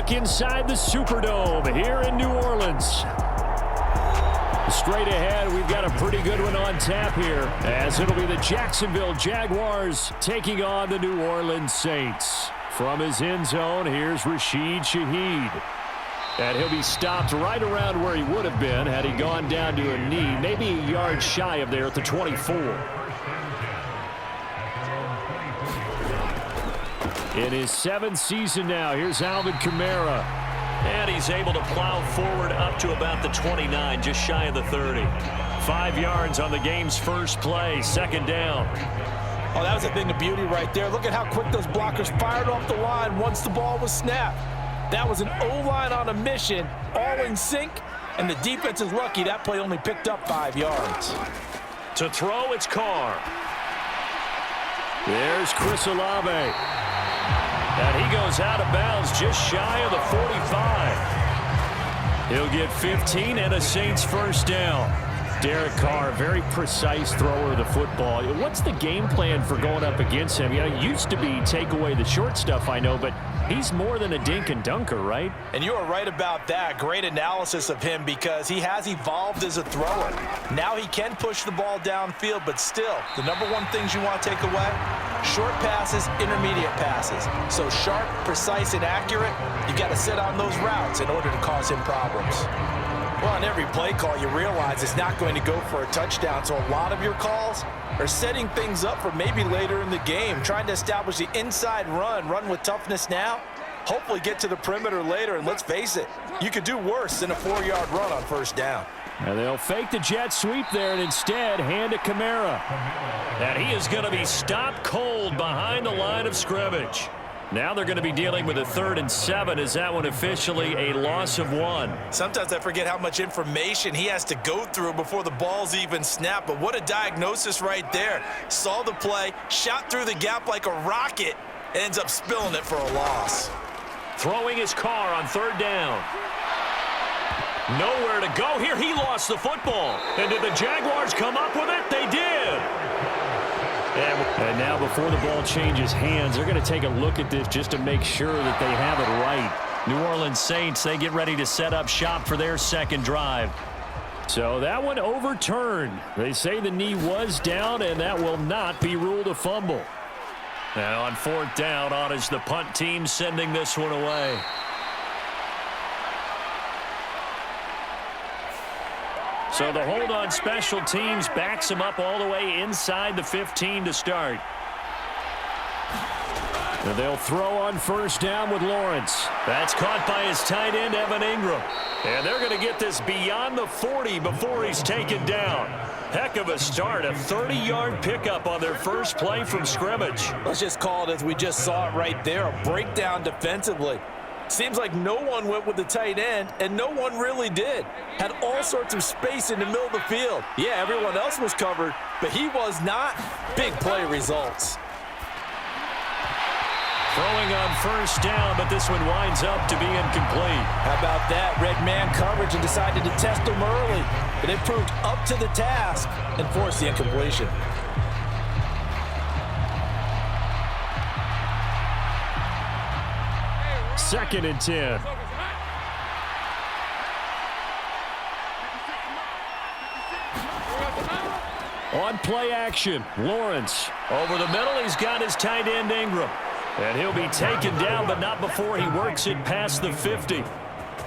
back inside the Superdome here in New Orleans. Straight ahead, we've got a pretty good one on tap here, as it'll be the Jacksonville Jaguars taking on the New Orleans Saints. From his end zone, here's Rashid Shaheed. And he'll be stopped right around where he would have been had he gone down to a knee, maybe a yard shy of there at the 24. In his 7th season now, here's Alvin Kamara. And he's able to plow forward up to about the 29, just shy of the 30. 5 yards on the game's first play, second down. Oh, that was a thing of beauty right there. Look at how quick those blockers fired off the line once the ball was snapped. That was an O-line on a mission, all in sync, and the defense is lucky that play only picked up 5 yards. To throw, it's Carr. There's Chris Olave. And he goes out of bounds just shy of the 45. He'll get 15 and a Saints first down. Derek Carr, very precise thrower of the football. What's the game plan for going up against him? You know, it used to be take away the short stuff, I know, but he's more than a dink and dunker, right? And you are right about that. Great analysis of him because he has evolved as a thrower. Now he can push the ball downfield, but still, the number one things you want to take away, short passes, intermediate passes. So sharp, precise, and accurate, you got to sit on those routes in order to cause him problems. Well, on every play call, you realize it's not going to go for a touchdown, so a lot of your calls are setting things up for maybe later in the game, trying to establish the inside run with toughness now, hopefully get to the perimeter later, and let's face it, you could do worse than a 4-yard run on first down. And they'll fake the jet sweep there and instead hand to Kamara. And he is going to be stopped cold behind the line of scrimmage. Now they're going to be dealing with a 3rd and 7. Is that one officially a loss of 1? Sometimes I forget how much information he has to go through before the ball's even snapped. But what a diagnosis right there. Saw the play, shot through the gap like a rocket, and ends up spilling it for a loss. Throwing his Carr on 3rd down. Nowhere to go here. He lost the football. And did the Jaguars come up with it? They did. And now before the ball changes hands, they're going to take a look at this just to make sure that they have it right. New Orleans Saints, they get ready to set up shop for their second drive. So that one overturned. They say the knee was down, and that will not be ruled a fumble. Now on 4th down, on is the punt team sending this one away. So the hold on special teams backs him up all the way inside the 15 to start. And they'll throw on first down with Lawrence. That's caught by his tight end, Evan Ingram. And they're going to get this beyond the 40 before he's taken down. Heck of a start, a 30-yard pickup on their first play from scrimmage. Let's just call it as we just saw it right there, a breakdown defensively. Seems like no one went with the tight end, and no one really did. Had all sorts of space in the middle of the field. Yeah, everyone else was covered, but he was not. Big play results. Throwing on first down, but this one winds up to be incomplete. How about that? Red man coverage and decided to test him early. But it proved up to the task and forced the incompletion. Second and 10. On play action, Lawrence. Over the middle, he's got his tight end, Ingram. And he'll be taken down, but not before he works it past the 50.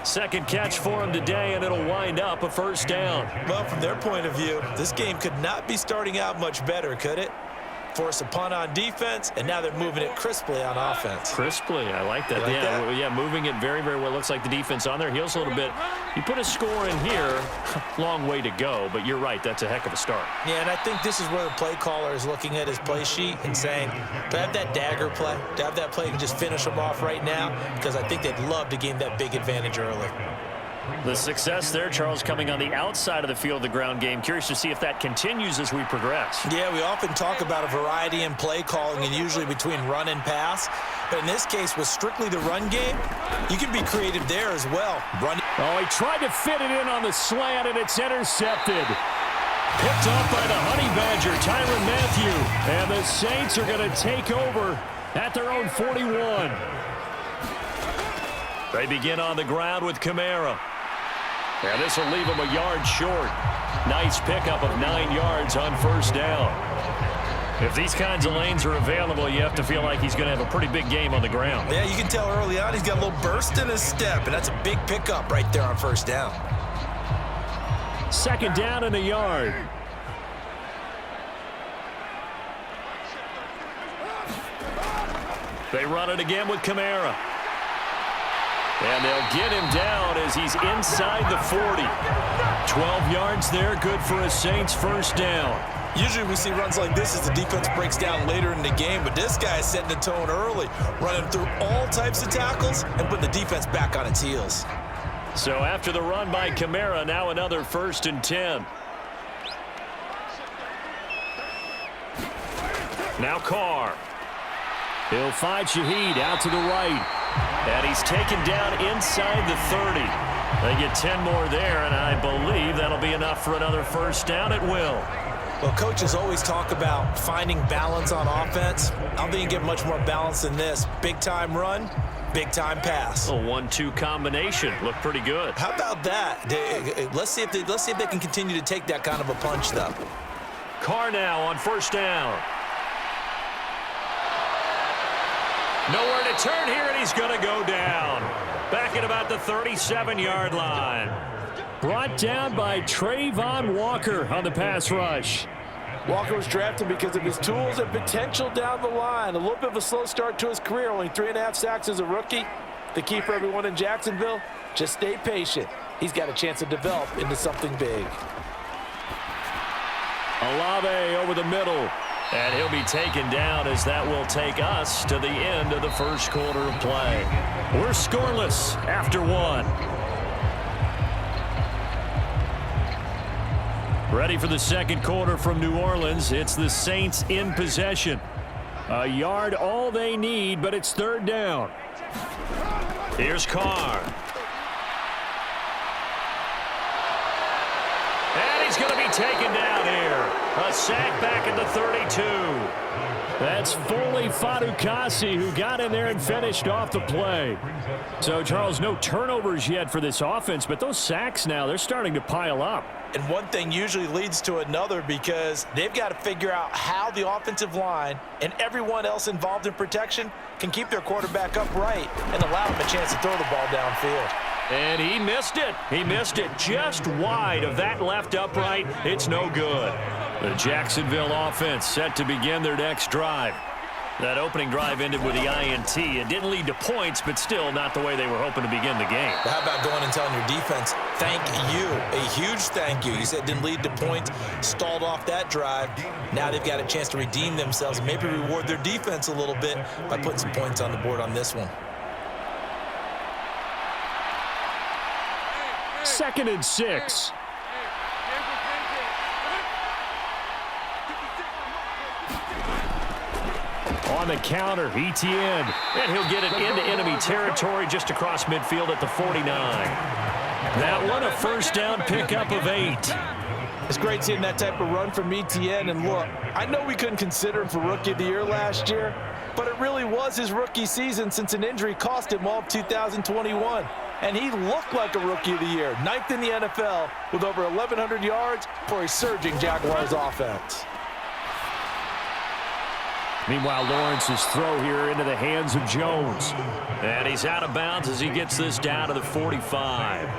Second catch for him today, and it'll wind up a first down. Well, from their point of view, this game could not be starting out much better, could it? Force a punt on defense, and now they're moving it crisply on offense. Crisply, I like that. Yeah, moving it very, very well. Looks like the defense on their heels a little bit. You put a score in here, long way to go, but you're right, that's a heck of a start. Yeah, and I think this is where the play caller is looking at his play sheet and saying, do I have that dagger play? Do I have that play and just finish them off right now? Because I think they'd love to gain that big advantage early. The success there, Charles, coming on the outside of the field, the ground game. Curious to see if that continues as we progress. Yeah, we often talk about a variety in play calling and usually between run and pass. But in this case, with strictly the run game, you can be creative there as well. Oh, he tried to fit it in on the slant, and it's intercepted. Picked off by the Honey Badger, Tyrann Mathieu. And the Saints are going to take over at their own 41. They begin on the ground with Kamara. And this will leave him a yard short. Nice pickup of 9 yards on first down. If these kinds of lanes are available, you have to feel like he's going to have a pretty big game on the ground. Yeah, you can tell early on he's got a little burst in his step, and that's a big pickup right there on first down. Second down and a yard. They run it again with Kamara. And they'll get him down as he's inside the 40. 12 yards there, good for a Saints first down. Usually we see runs like this as the defense breaks down later in the game, but this guy is setting the tone early, running through all types of tackles and putting the defense back on its heels. So after the run by Kamara, now another 1st and 10. Now Carr. He'll find Shaheed out to the right. And he's taken down inside the 30. They get 10 more there, and I believe that'll be enough for another first down at will. Well, coaches always talk about finding balance on offense. I don't think you get much more balance than this. Big-time run, big-time pass. A 1-2 combination. Looked pretty good. How about that? Let's see if they can continue to take that kind of a punch, though. Carr now on first down. Nowhere to turn here, and he's going to go down. Back at about the 37-yard line. Brought down by Trayvon Walker on the pass rush. Walker was drafted because of his tools and potential down the line. A little bit of a slow start to his career, only 3.5 sacks as a rookie. The key for everyone in Jacksonville, just stay patient. He's got a chance to develop into something big. Olave over the middle. And he'll be taken down as that will take us to the end of the first quarter of play. We're scoreless after 1. Ready for the second quarter from New Orleans. It's the Saints in possession. A yard all they need, but it's 3rd down. Here's Carr. And he's going to be taken down here. A sack back at the 32. That's Foley Fatukasi who got in there and finished off the play. So, Charles, no turnovers yet for this offense, but those sacks now, they're starting to pile up. And one thing usually leads to another because they've got to figure out how the offensive line and everyone else involved in protection can keep their quarterback upright and allow him a chance to throw the ball downfield. And he missed it. He missed it just wide of that left upright. It's no good. The Jacksonville offense set to begin their next drive. That opening drive ended with the INT. It didn't lead to points, but still not the way they were hoping to begin the game. How about going and telling your defense, thank you, a huge thank you. You said it didn't lead to points, stalled off that drive. Now they've got a chance to redeem themselves and maybe reward their defense a little bit by putting some points on the board on this one. 2nd and 6. On the counter, ETN. And he'll get it into enemy territory just across midfield at the 49. That one a first down pickup of 8. It's great seeing that type of run from ETN. And look, I know we couldn't consider him for Rookie of the Year last year, but it really was his rookie season since an injury cost him all of 2021. And he looked like a Rookie of the Year, 9th in the NFL with over 1,100 yards for a surging Jaguars offense. Meanwhile, Lawrence's throw here into the hands of Jones. And he's out of bounds as he gets this down to the 45.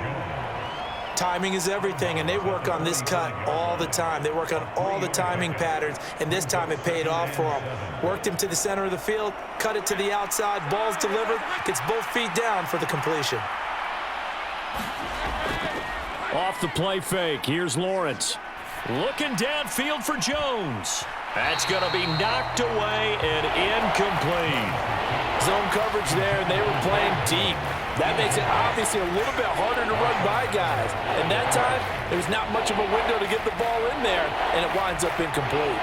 Timing is everything, and they work on this cut all the time. They work on all the timing patterns, and this time it paid off for him. Worked him to the center of the field, cut it to the outside, ball's delivered, gets both feet down for the completion. Off the play fake, here's Lawrence. Looking downfield for Jones. That's going to be knocked away and incomplete. Zone coverage there, and they were playing deep. That makes it obviously a little bit harder to run by guys. And that time, there's not much of a window to get the ball in there, and it winds up incomplete.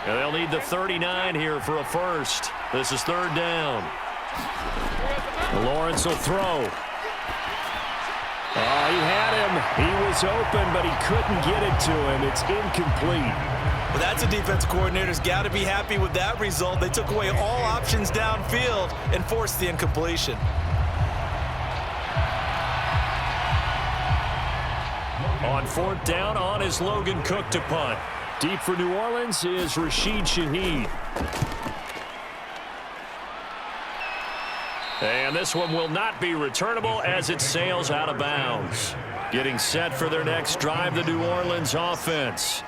And they'll need the 39 here for a first. This is 3rd down. Lawrence will throw. He had him. He was open, but he couldn't get it to him. It's incomplete. Well, that's a defense coordinator's got to be happy with that result. They took away all options downfield and forced the incompletion. On 4th down, on is Logan Cook to punt. Deep for New Orleans is Rashid Shaheed. And this one will not be returnable as it sails out of bounds. Getting set for their next drive, the New Orleans offense.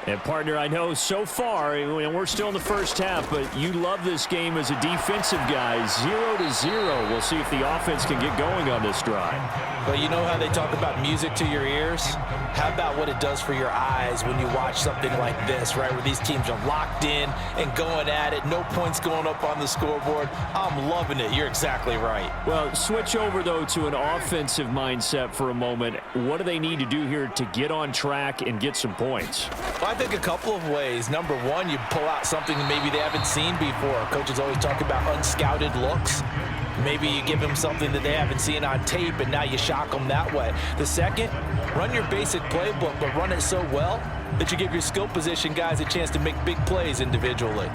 And, partner, I know so far, we're still in the first half, but you love this game as a defensive guy. 0-0. We'll see if the offense can get going on this drive. But you know how they talk about music to your ears? How about what it does for your eyes when you watch something like this, right, where these teams are locked in and going at it, no points going up on the scoreboard? I'm loving it. You're exactly right. Well, switch over, though, to an offensive mindset for a moment. What do they need to do here to get on track and get some points? Well, I think a couple of ways. Number one, you pull out something that maybe they haven't seen before. Coaches always talk about unscouted looks. Maybe you give them something that they haven't seen on tape, and now you shock them that way. The second, run your basic playbook, but run it so well that you give your skill position guys a chance to make big plays individually.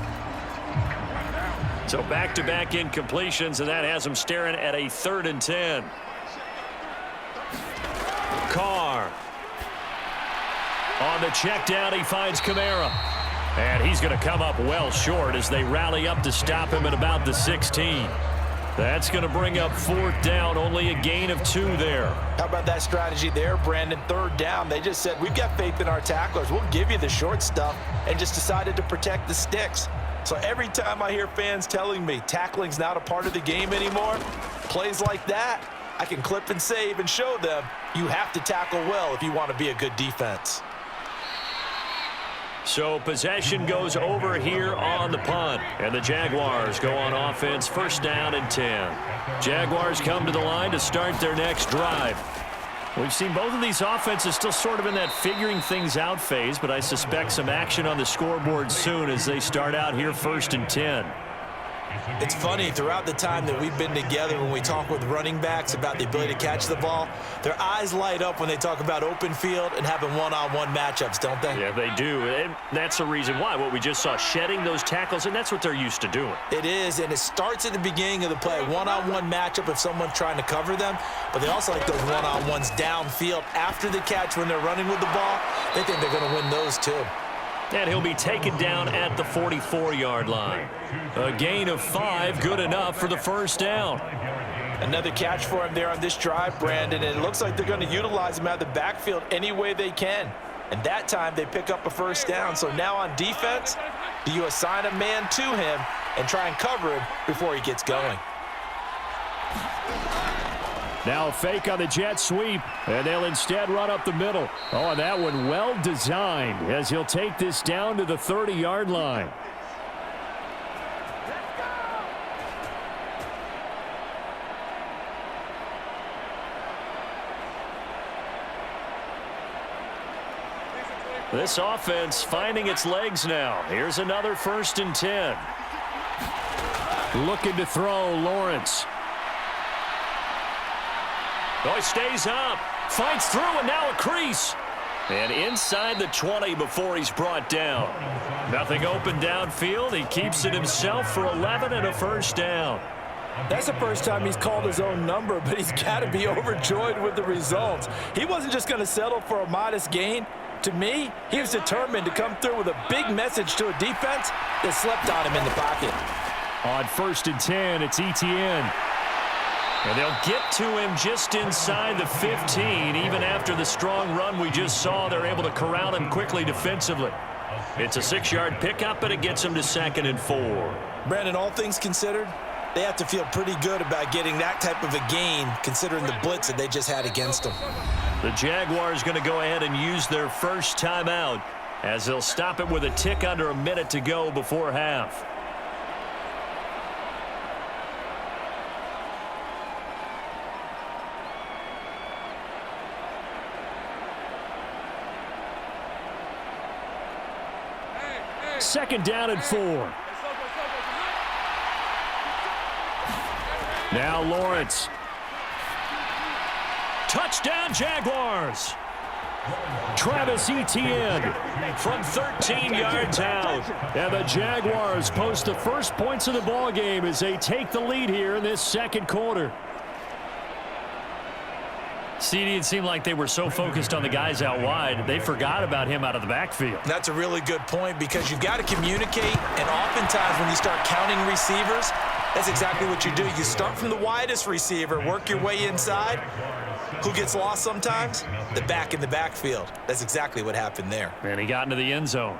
So back-to-back incompletions, and that has them staring at a 3rd and 10. Carr. On the check down, he finds Kamara. And he's going to come up well short as they rally up to stop him at about the 16. That's going to bring up 4th down, only a gain of 2 there. How about that strategy there, Brandon? 3rd down, they just said, we've got faith in our tacklers. We'll give you the short stuff, and just decided to protect the sticks. So every time I hear fans telling me tackling's not a part of the game anymore, plays like that, I can clip and save and show them you have to tackle well if you want to be a good defense. So possession goes over here on the punt. And the Jaguars go on offense, 1st down and 10. Jaguars come to the line to start their next drive. We've seen both of these offenses still sort of in that figuring things out phase, but I suspect some action on the scoreboard soon as they start out here 1st and 10. It's funny, throughout the time that we've been together, when we talk with running backs about the ability to catch the ball, their eyes light up when they talk about open field and having one-on-one matchups, don't they? Yeah, they do. And that's the reason why. What we just saw, shedding those tackles, and that's what they're used to doing. It is, and it starts at the beginning of the play. One-on-one matchup if someone's trying to cover them, but they also like those one-on-ones downfield after the catch when they're running with the ball. They think they're going to win those too. And he'll be taken down at the 44-yard line. A gain of 5, good enough for the 1st down. Another catch for him there on this drive, Brandon, and it looks like they're going to utilize him out of the backfield any way they can. And that time they pick up a 1st down. So now on defense, do you assign a man to him and try and cover him before he gets going? Now a fake on the jet sweep, and they'll instead run up the middle. Oh, and that one well designed as he'll take this down to the 30-yard line. This offense finding its legs now. Here's another 1st and 10. Looking to throw, Lawrence. Oh, he stays up, fights through, and now a crease. And inside the 20 before he's brought down. Nothing open downfield. He keeps it himself for 11 and a 1st down. That's the first time he's called his own number, but he's got to be overjoyed with the results. He wasn't just going to settle for a modest gain. To me, he was determined to come through with a big message to a defense that slept on him in the pocket. On 1st and 10, it's Etienne. And they'll get to him just inside the 15. Even after the strong run we just saw, they're able to corral him quickly defensively. It's a 6-yard pickup, and it gets him to 2nd and 4. Brandon, all things considered, they have to feel pretty good about getting that type of a gain, considering the blitz that they just had against them. The Jaguars going to go ahead and use their first timeout as they'll stop it with a tick under a minute to go before half. Second down and 4. Now Lawrence. Touchdown Jaguars. Travis Etienne from 13 yards out. And the Jaguars post the first points of the ball game as they take the lead here in this second quarter. CD, it seemed like they were so focused on the guys out wide, they forgot about him out of the backfield. That's a really good point because you've got to communicate, and oftentimes when you start counting receivers, that's exactly what you do. You start from the widest receiver, work your way inside. Who gets lost sometimes? The back in the backfield. That's exactly what happened there. And he got into the end zone.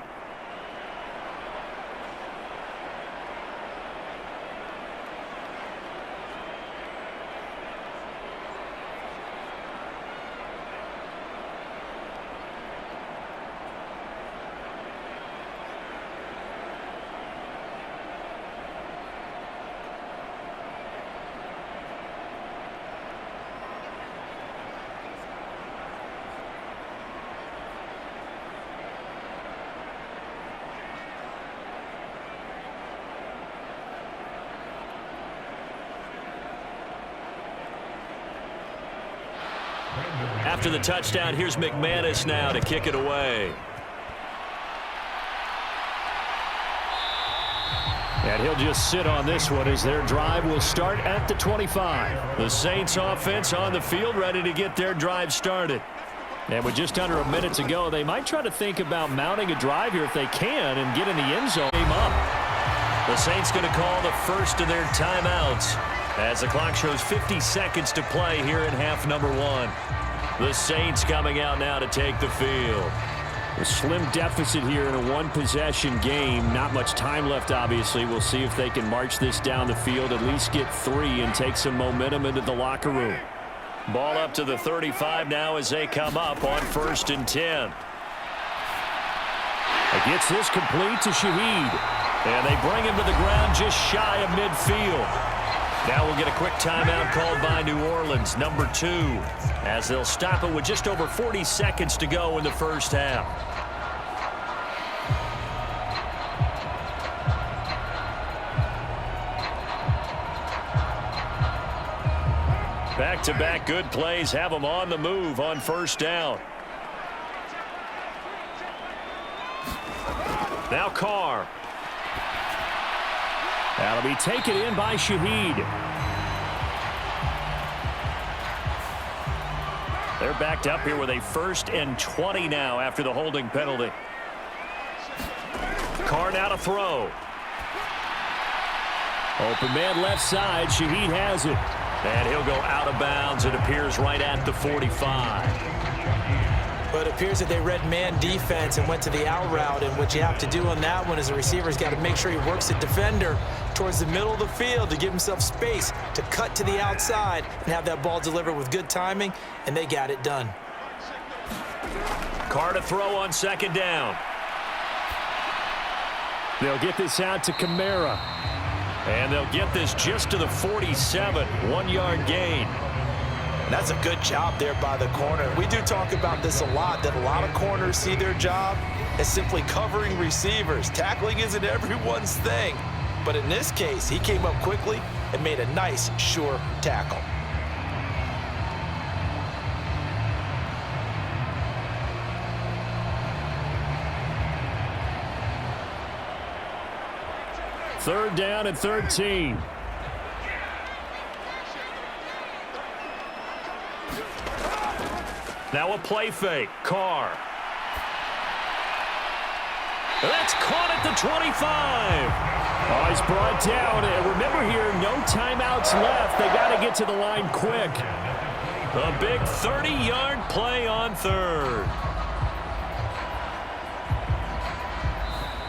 After the touchdown, here's McManus now to kick it away. And he'll just sit on this one as their drive will start at the 25. The Saints offense on the field ready to get their drive started. And with just under a minute to go, they might try to think about mounting a drive here if they can and get in the end zone. The Saints going to call the first of their timeouts as the clock shows 50 seconds to play here in half number 1. The Saints coming out now to take the field. A slim deficit here in a one-possession game. Not much time left, obviously. We'll see if they can march this down the field, at least get 3 and take some momentum into the locker room. Ball up to the 35 now as they come up on 1st and 10. It gets this complete to Shaheed. And they bring him to the ground just shy of midfield. Now we'll get a quick timeout called by New Orleans, number 2, as they'll stop it with just over 40 seconds to go in the first half. Back-to-back good plays have them on the move on 1st down. Now Carr. That'll be taken in by Shaheed. They're backed up here with a 1st and 20 now after the holding penalty. Carr now to throw. Open man left side. Shaheed has it. And he'll go out of bounds. It appears right at the 45. But it appears that they read man defense and went to the out route. And what you have to do on that one is the receiver's got to make sure he works the defender towards the middle of the field to give himself space to cut to the outside and have that ball delivered with good timing, and they got it done. Carr to throw on 2nd down. They'll get this out to Kamara. And they'll get this just to the 47, 1-yard gain. That's a good job there by the corner. We do talk about this a lot, that a lot of corners see their job as simply covering receivers. Tackling isn't everyone's thing. But in this case, he came up quickly and made a nice, sure tackle. Third down and 13. Now a play fake. Carr. That's caught at the 25. Oh, he's brought down. And remember here, no timeouts left. They got to get to the line quick. A big 30-yard play on 3rd.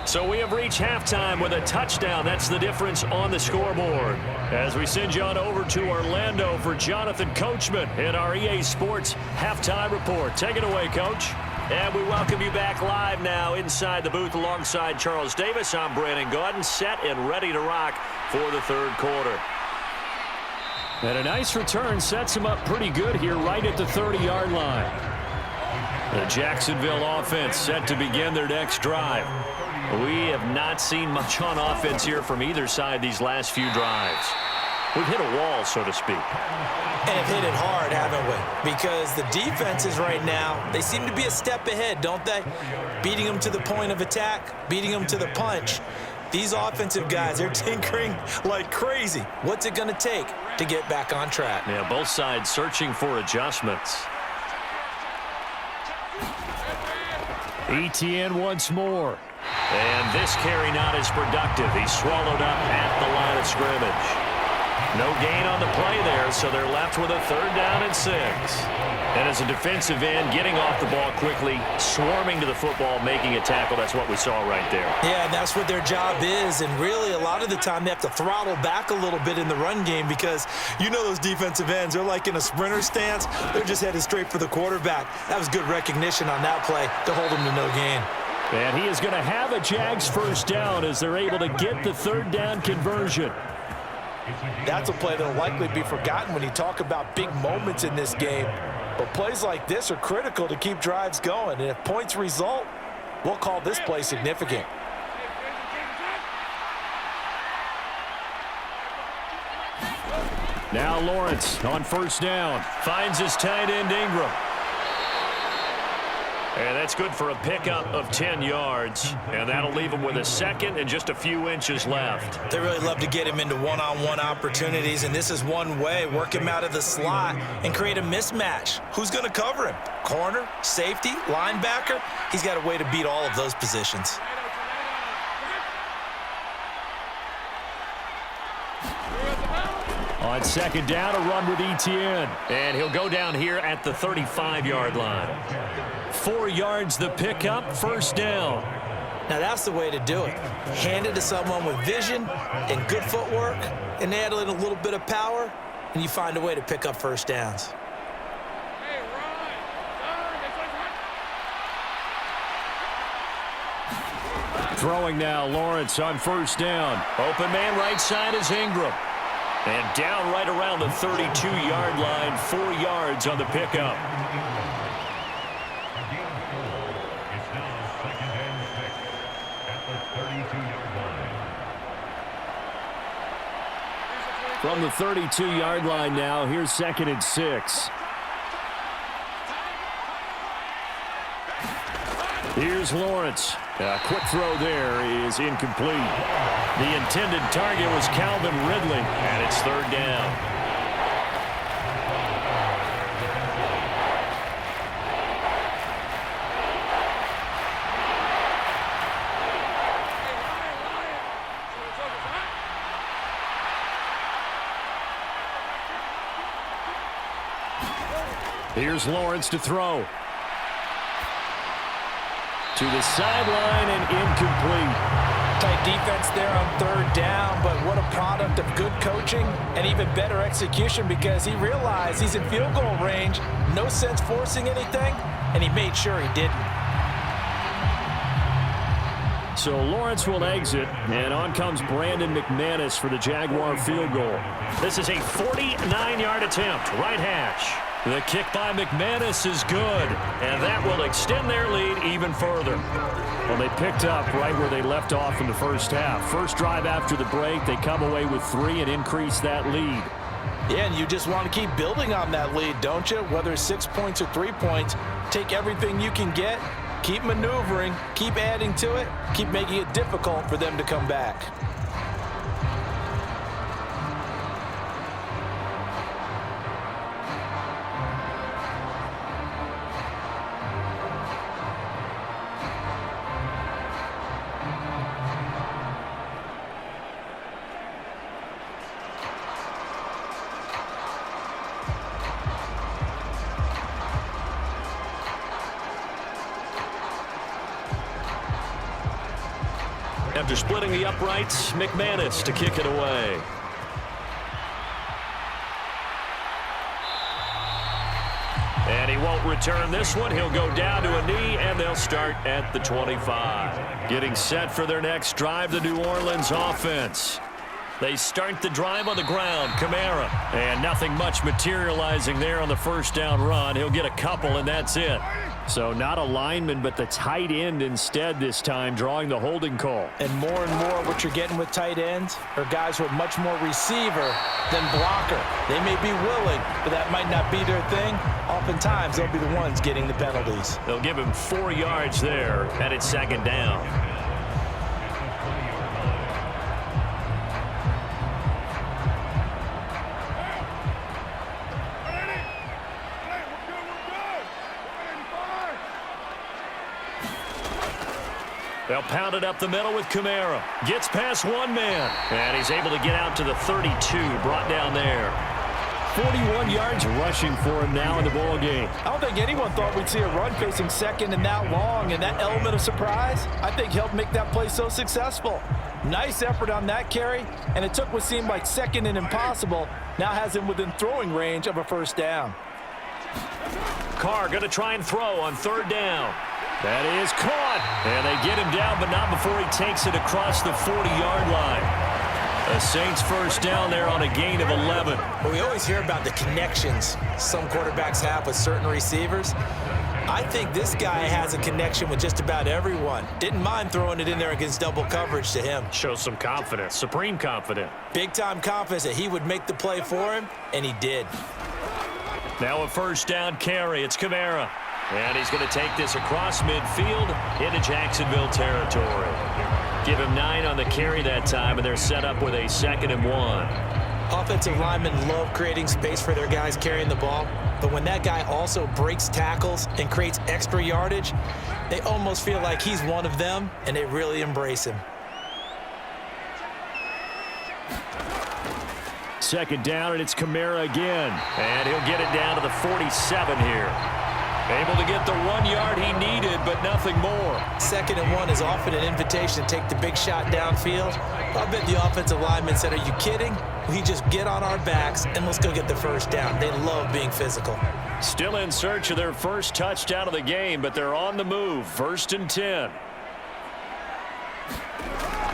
So we have reached halftime with a touchdown. That's the difference on the scoreboard. As we send you on over to Orlando for Jonathan Coachman in our EA Sports Halftime Report. Take it away, Coach. And we welcome you back live now inside the booth alongside Charles Davis. I'm Brandon Gaudin, set and ready to rock for the 3rd quarter. And a nice return sets him up pretty good here right at the 30-yard line. The Jacksonville offense set to begin their next drive. We have not seen much on offense here from either side these last few drives. We've hit a wall, so to speak. And have hit it hard, haven't we? Because the defenses right now, they seem to be a step ahead, don't they? Beating them to the point of attack, beating them to the punch. These offensive guys, they're tinkering like crazy. What's it going to take to get back on track? Yeah, both sides searching for adjustments. ETN once more. And this carry not as productive. He's swallowed up at the line of scrimmage. No gain on the play there, so they're left with a 3rd down and 6. And as a defensive end, getting off the ball quickly, swarming to the football, making a tackle, that's what we saw right there. Yeah, and that's what their job is. And really, a lot of the time, they have to throttle back a little bit in the run game because you know those defensive ends, they're like in a sprinter stance. They're just headed straight for the quarterback. That was good recognition on that play to hold him to no gain. And he is going to have a Jags 1st down as they're able to get the 3rd down conversion. That's a play that will likely be forgotten when you talk about big moments in this game. But plays like this are critical to keep drives going. And if points result, we'll call this play significant. Now Lawrence on 1st down. Finds his tight end Ingram. And that's good for a pickup of 10 yards. And that'll leave him with a 2nd and just a few inches left. They really love to get him into one-on-one opportunities, and this is one way. Work him out of the slot and create a mismatch. Who's going to cover him? Corner, safety, linebacker? He's got a way to beat all of those positions. On 2nd down, a run with ETN. And he'll go down here at the 35-yard line. 4 yards the pickup, 1st down. Now that's the way to do it. Hand it to someone with vision and good footwork, and add in a little bit of power, and you find a way to pick up 1st downs. Throwing now, Lawrence on 1st down. Open man right side is Ingram. And down right around the 32-yard line, 4 yards on the pickup. From the 32-yard line now, here's 2nd and 6. Here's Lawrence. A quick throw there is incomplete. The intended target was Calvin Ridley, and it's 3rd down. Here's Lawrence to throw. To the sideline and incomplete. Tight defense there on 3rd down, but what a product of good coaching and even better execution because he realized he's in field goal range. No sense forcing anything, and he made sure he didn't. So Lawrence will exit, and on comes Brandon McManus for the Jaguar field goal. This is a 49-yard attempt, right hash. The kick by McManus is good, and that will extend their lead even further. Well, they picked up right where they left off in the 1st half. First drive after the break, they come away with 3 and increase that lead. Yeah, and you just want to keep building on that lead, don't you? Whether it's 6 points or 3 points, take everything you can get, keep maneuvering, keep adding to it, keep making it difficult for them to come back. After splitting the uprights, McManus to kick it away. And he won't return this one. He'll go down to a knee, and they'll start at the 25. Getting set for their next drive, the New Orleans offense. They start the drive on the ground. Kamara. And nothing much materializing there on the first down run. He'll get a couple, and that's it. So not a lineman, but the tight end instead this time, drawing the holding call. And more what you're getting with tight ends are guys who are much more receiver than blocker. They may be willing, but that might not be their thing. Oftentimes, they'll be the ones getting the penalties. They'll give him 4 yards there, and it's second down. They'll pound it up the middle with Kamara. Gets past one man. And he's able to get out to the 32. Brought down there. 41 yards rushing for him now in the ball game. I don't think anyone thought we'd see a run facing second and that long, and that element of surprise, I think, helped make that play so successful. Nice effort on that carry, and it took what seemed like second and impossible, now has him within throwing range of a first down. Carr going to try and throw on third down. That is caught. And they get him down, but not before he takes it across the 40-yard line. A Saints first down there on a gain of 11. Well, we always hear about the connections some quarterbacks have with certain receivers. I think this guy has a connection with just about everyone. Didn't mind throwing it in there against double coverage to him. Shows some confidence, supreme confidence. Big-time confidence that he would make the play for him, and he did. Now a first down carry. It's Kamara. And he's going to take this across midfield into Jacksonville territory. Give him 9 on the carry that time, and they're set up with a 2nd and 1. Offensive linemen love creating space for their guys carrying the ball, but when that guy also breaks tackles and creates extra yardage, they almost feel like he's one of them, and they really embrace him. Second down, and it's Kamara again. And he'll get it down to the 47 here. Able to get the 1 yard he needed, but nothing more. 2nd and 1 is often an invitation to take the big shot downfield. I bet the offensive lineman said, are you kidding? We just get on our backs and let's go get the first down. They love being physical. Still in search of their first touchdown of the game, but they're on the move. 1st and 10.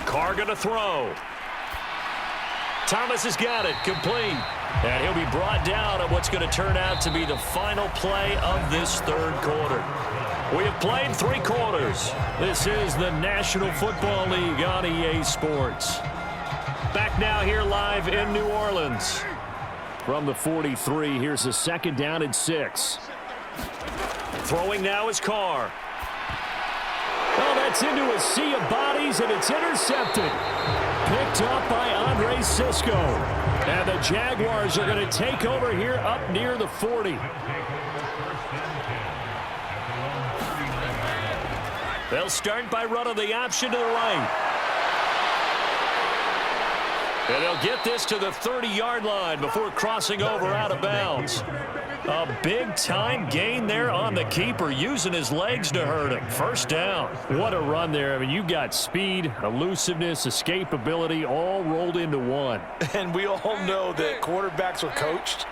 Carr going to throw. Thomas has got it, complete. And he'll be brought down on what's going to turn out to be the final play of this third quarter. We have played 3 quarters. This is the National Football League on EA Sports. Back now here live in New Orleans. From the 43, here's a 2nd down and 6. Throwing now is Carr. Oh, that's into a sea of bodies, and it's intercepted. Picked up by Andre Sisco. And the Jaguars are going to take over here up near the 40. They'll start by running the option to the right. And they'll get this to the 30-yard line before crossing over out of bounds. A big-time gain there on the keeper, using his legs to hurt him. First down. What a run there. I mean, you got speed, elusiveness, escapability, all rolled into one. And we all know that quarterbacks are coached.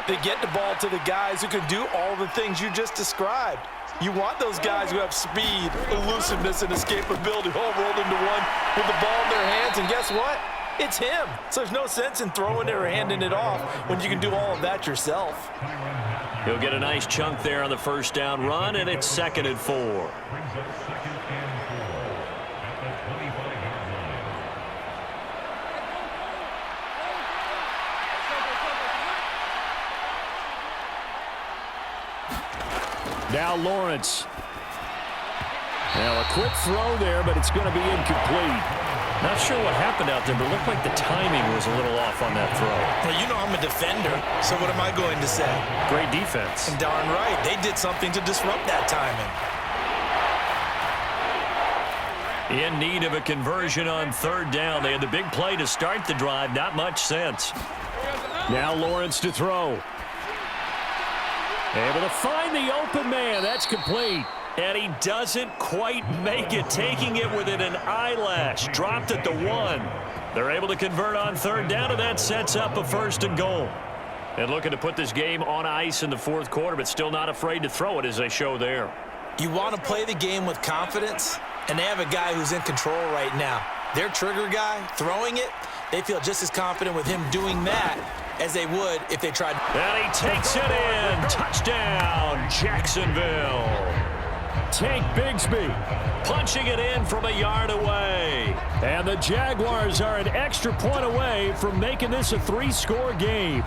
They get the ball to the guys who can do all the things you just described. You want those guys who have speed, elusiveness, and escapability all rolled into one with the ball in their hands. And guess what? It's him. So there's no sense in throwing it or handing it off when you can do all of that yourself. He'll get a nice chunk there on the first down run, and it's 2nd and 4. Now Lawrence. Now a quick throw there, but it's going to be incomplete. Not sure what happened out there, but it looked like the timing was a little off on that throw. Well, you know I'm a defender, so what am I going to say? Great defense. And darn right, they did something to disrupt that timing. In need of a conversion on third down. They had the big play to start the drive. Not much sense. Now Lawrence to throw. Able to find the open man. That's complete. And he doesn't quite make it, taking it within an eyelash. Dropped at the 1. They're able to convert on third down, and that sets up a 1st and goal. And looking to put this game on ice in the 4th quarter, but still not afraid to throw it as they show there. You want to play the game with confidence, and they have a guy who's in control right now. Their trigger guy, throwing it, they feel just as confident with him doing that as they would if they tried. And he takes it in. Touchdown, Jacksonville. Tank Bigsby punching it in from a yard away. And the Jaguars are an extra point away from making this a 3-score game.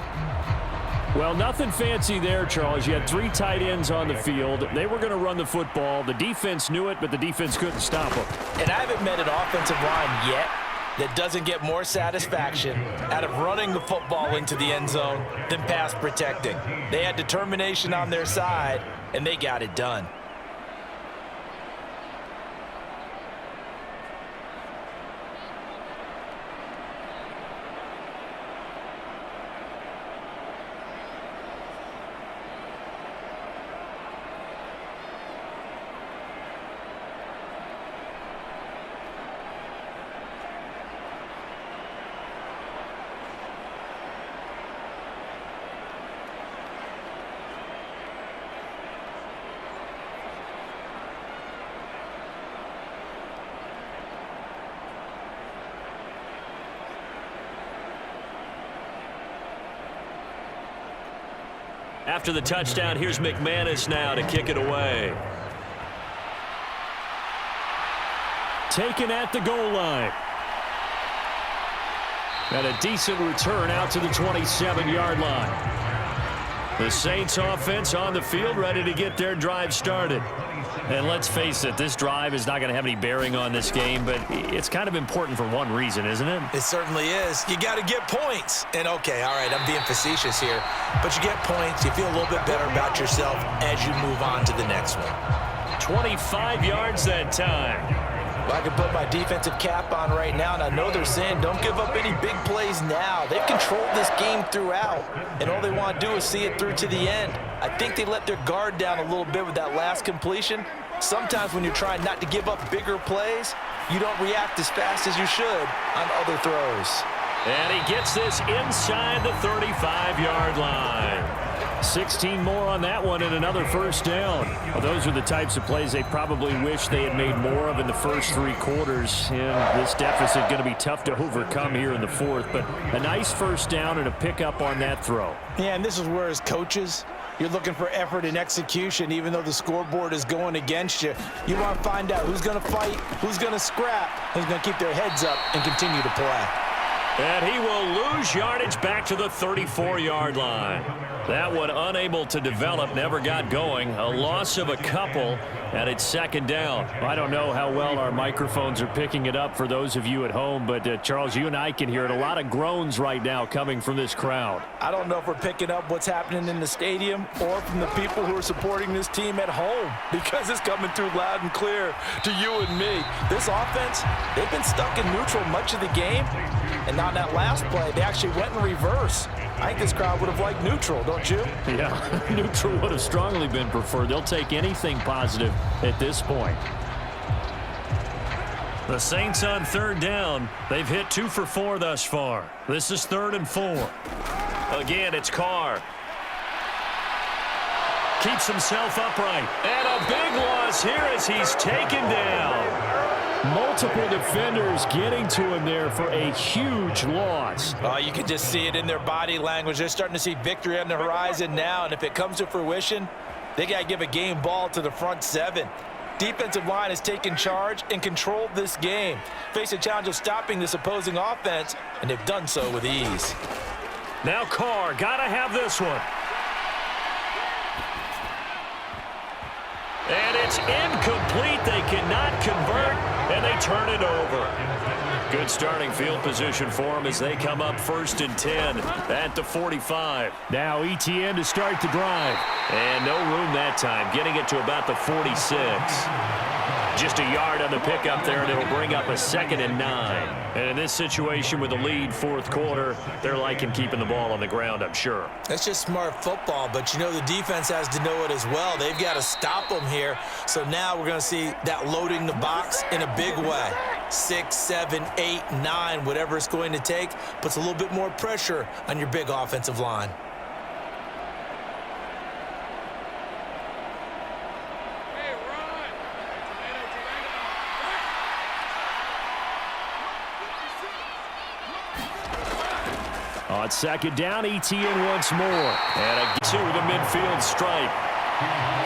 Well, nothing fancy there, Charles. You had 3 tight ends on the field. They were going to run the football. The defense knew it, but the defense couldn't stop them. And I haven't met an offensive line yet that doesn't get more satisfaction out of running the football into the end zone than pass protecting. They had determination on their side, and they got it done. After the touchdown, here's McManus now to kick it away. Taken at the goal line. And a decent return out to the 27-yard line. The Saints offense on the field, ready to get their drive started. And let's face it, this drive is not going to have any bearing on this game, but it's kind of important for one reason, isn't it? It certainly is. You got to get points. And, okay, all right, I'm being facetious here. But you get points. You feel a little bit better about yourself as you move on to the next one. 25 yards that time. Well, I can put my defensive cap on right now, and I know they're saying don't give up any big plays now. They've controlled this game throughout, and all they want to do is see it through to the end. I think they let their guard down a little bit with that last completion. Sometimes when you're trying not to give up bigger plays, you don't react as fast as you should on other throws. And he gets this inside the 35-yard line. 16 more on that one and another first down. Well, those are the types of plays they probably wish they had made more of in the first 3 quarters. And this deficit going to be tough to overcome here in the fourth. But a nice first down and a pickup on that throw. Yeah, and this is where as coaches, you're looking for effort and execution, even though the scoreboard is going against you. You want to find out who's going to fight, who's going to scrap, who's going to keep their heads up and continue to play. And he will lose yardage back to the 34-yard line. That one unable to develop, never got going. A loss of a couple, and it's second down. I don't know how well our microphones are picking it up for those of you at home, but Charles, you and I can hear it. A lot of groans right now coming from this crowd. I don't know if we're picking up what's happening in the stadium or from the people who are supporting this team at home, because it's coming through loud and clear to you and me. This offense, they've been stuck in neutral much of the game, and on that last play, they actually went in reverse. I think this crowd would have liked neutral, don't you? Yeah, neutral would have strongly been preferred. They'll take anything positive at this point. The Saints on third down. They've hit 2 for 4 thus far. This is 3rd and 4. Again, it's Carr. Keeps himself upright. And a big loss here as he's taken down. Multiple defenders getting to him there for a huge loss. You can just see it in their body language. They're starting to see victory on the horizon now, and if it comes to fruition, they got to give a game ball to the front 7. Defensive line has taken charge and controlled this game. Face a challenge of stopping this opposing offense, and they've done so with ease. Now Carr, got to have this one. And it's incomplete. They cannot convert, and they turn it over. Good starting field position for them as they come up 1st and 10 at the 45. Now ETN to start the drive. And no room that time, getting it to about the 46. Just a yard on the pickup there, and it'll bring up a 2nd and 9. And in this situation with the lead 4th quarter, they're liking keeping the ball on the ground, I'm sure. That's just smart football, but you know the defense has to know it as well. They've got to stop them here. So now we're going to see that loading the box in a big way. 6, 7, 8, 9, whatever it's going to take, puts a little bit more pressure on your big offensive line. On second down, ETN once more. And a to the midfield stripe.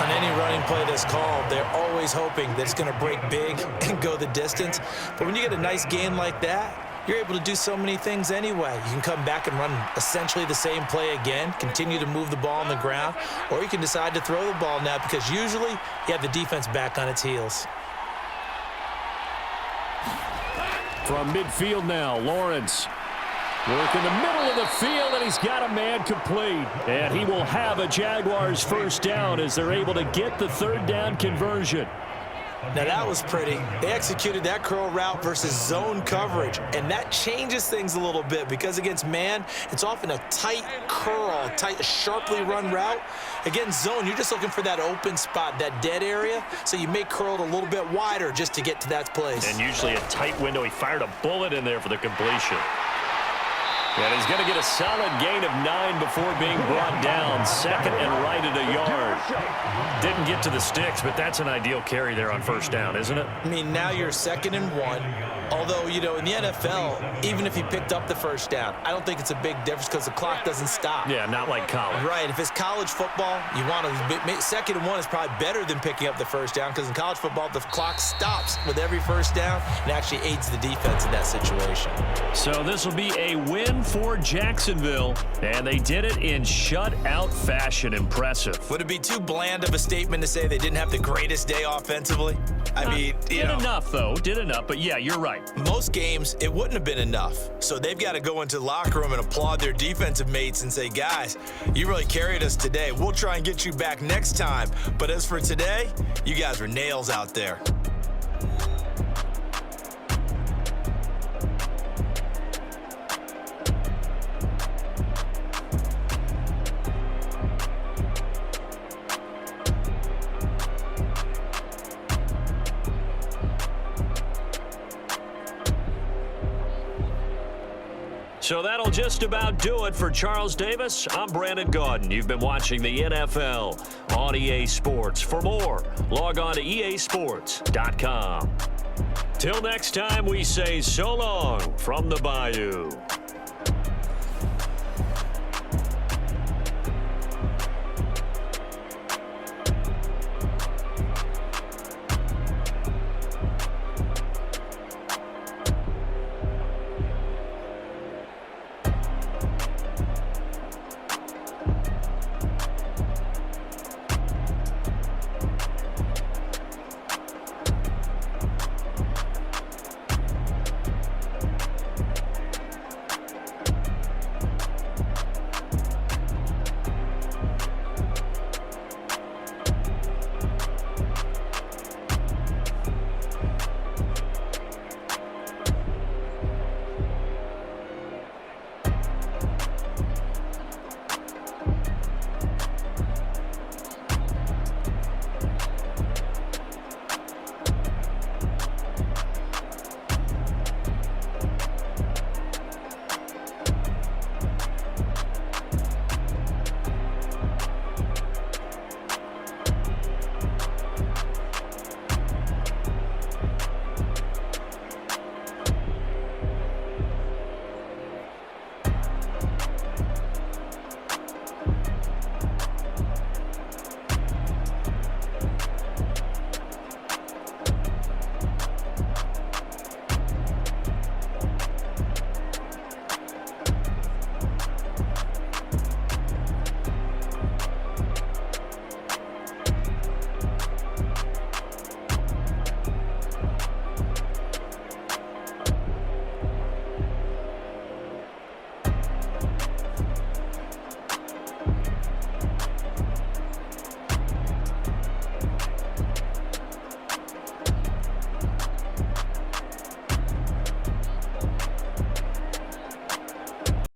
On any running play that's called, they're always hoping that it's going to break big and go the distance. But when you get a nice game like that, you're able to do so many things anyway. You can come back and run essentially the same play again, continue to move the ball on the ground, or you can decide to throw the ball now because usually you have the defense back on its heels. From midfield now, Lawrence. Work in the middle of the field, and he's got a man complete. And he will have a Jaguars first down as they're able to get the third down conversion. Now that was pretty. They executed that curl route versus zone coverage, and that changes things a little bit because against man, it's often a tight curl, tight, sharply run route. Against zone, you're just looking for that open spot, that dead area, so you may curl it a little bit wider just to get to that place. And usually a tight window. He fired a bullet in there for the completion. And he's going to get a solid gain of 9 before being brought down. Second and right at a yard. Didn't get to the sticks, but that's an ideal carry there on first down, isn't it? I mean, now you're 2nd and 1. Although, you know, in the NFL, even if he picked up the first down, I don't think it's a big difference because the clock doesn't stop. Yeah, not like college. Right. If it's college football, you want to 2nd and 1 is probably better than picking up the first down because in college football, the clock stops with every first down and actually aids the defense in that situation. So this will be a win for Jacksonville, and they did it in shutout fashion. Impressive. Would it be too bland of a statement to say they didn't have the greatest day offensively? I mean, you know. Did enough, though. Did enough, but yeah, you're right. Most games, it wouldn't have been enough. So they've got to go into the locker room and applaud their defensive mates and say, guys, you really carried us today. We'll try and get you back next time. But as for today, you guys were nails out there. So that'll just about do it for Charles Davis. I'm Brandon Gaudin. You've been watching the NFL on EA Sports. For more, log on to easports.com. Till next time, we say so long from the Bayou.